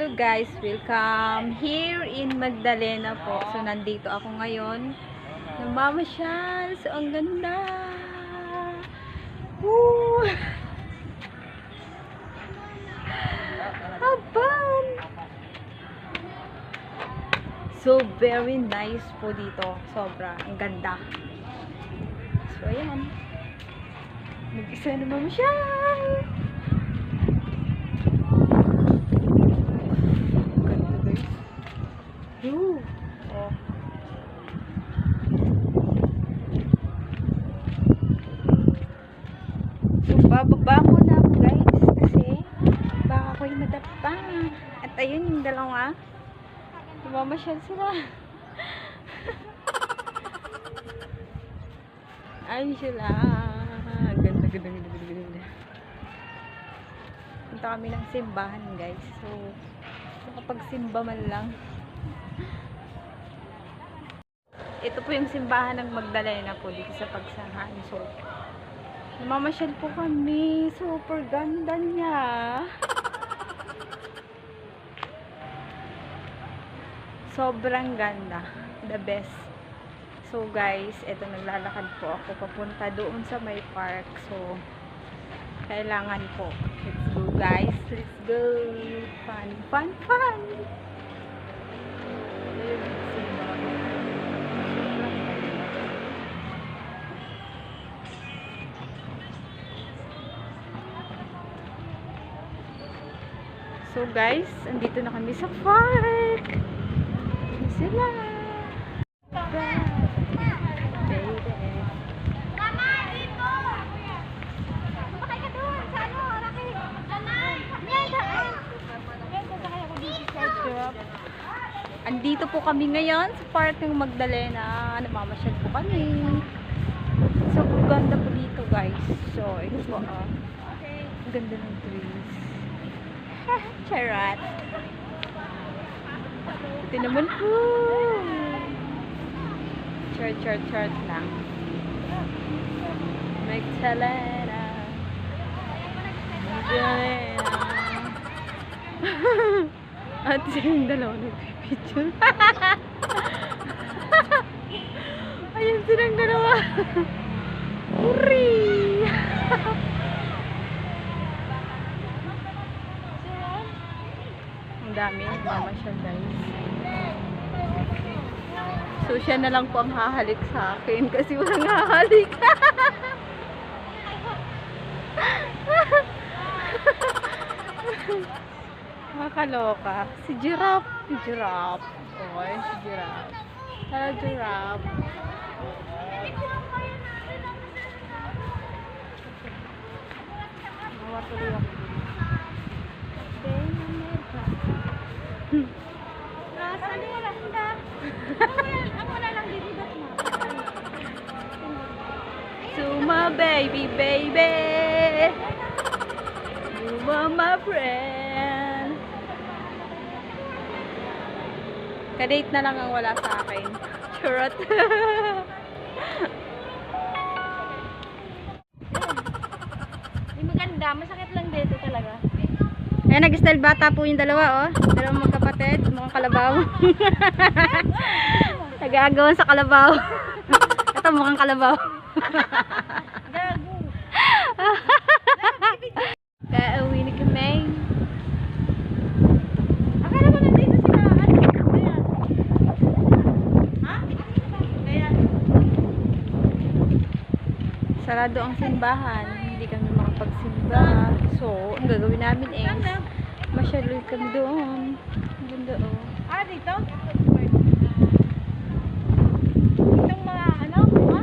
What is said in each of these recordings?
Hello guys, welcome here in Magdalena po. So nandito ako ngayon. Namamasyal. So ang ganda. Woo! Habang! So very nice po dito. Sobra. Ang ganda. So ayan. Mag-isa namamasyal. Oh. So, bababa muna ako guys kasi baka ako'y madapa. At ayun yung dalawa. Namamasyal sila. Ayun sila. Ganda, ganda, ganda, ganda, ganda. Punta kami ng simbahan guys. So, makapagsimba man lang. Ito po yung simbahan ng Magdalena po dito sa Pagsahan. So, namamasyal po kami. Super ganda niya. Sobrang ganda. The best. So guys, ito naglalakad po ako papunta doon sa may park. So, kailangan po. Let's go guys. Let's go. Fun, fun, fun. So guys, andito na kami sa park. Ayan sila. Baby. Mama, dito! Bakit ka doon? Sa ano? Raki? Danan! Yan, daan! Yan, sasakay ako dito sa drop. Andito po kami ngayon sa park ng Magdalena. Namamasyal po kami. So, ganda po dito guys. So, ito po ah. Ang ganda ng trees. Charot. Ito naman po. Chart lang. Magdalena. Magdalena. At silang dalawa nagpipicture. Ayun silang dalawa. Hurry! Ang dami, nagmamasyal guys. So siya na lang po ang hahalik sa akin kasi walang hahalik. Makakaloka. Si Giraffe. Si Giraffe. Okay, si Giraffe. Hello, Giraffe. Mawatuloy ako. Suma baby baby, you are my friend. Kadate na lang ang wala sa akin. Charot. Di maganda, masakit lang dito talaga. Ayan, nag-style bata po yung dalawa, oh. Dalawang magkapatid, mukhang kalabaw. Nag-aagawan sa kalabaw. Ito, mukhang kalabaw. Gago. Kaya uwi ni Kamay. Akala ko nandito sila. Ayan. Ha? Ayan. Sarado ang simbahan. Hindi kami makapagsimba. So, ang gagawin namin is masyaloy kami doon. Ang ganda, oh. Ah, dito? Itong mga ano? Ha?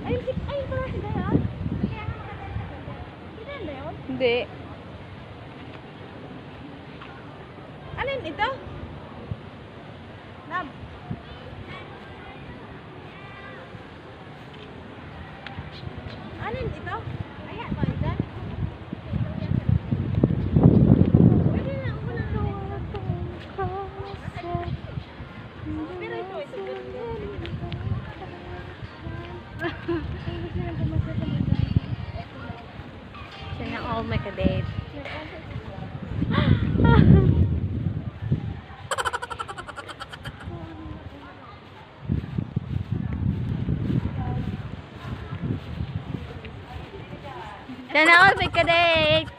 Ay, pala si Dayan. Hindi na yun? Hindi. Alin ito? Nab. Alin ito? Ayan ba ito? Pwede na ako na pero ito. Siya na all my kadate. Sana all may kadate.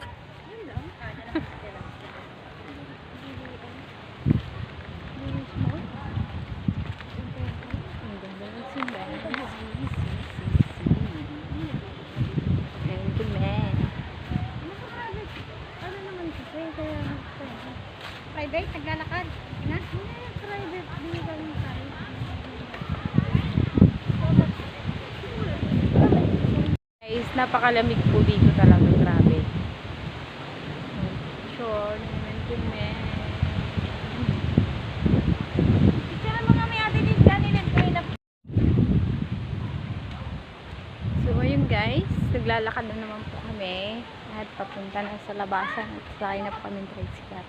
Ano naman kasi, kaya private, naglalakad. Na? Private, di ba yung tayo? Guys, napakalamig po dito talaga, grabe. Sure, naman kami. Picture mo nga may ate din kanina. So, ayun guys, naglalakad na naman po kami. At papunta na sa labasan at sakay na po kami ng tricycle.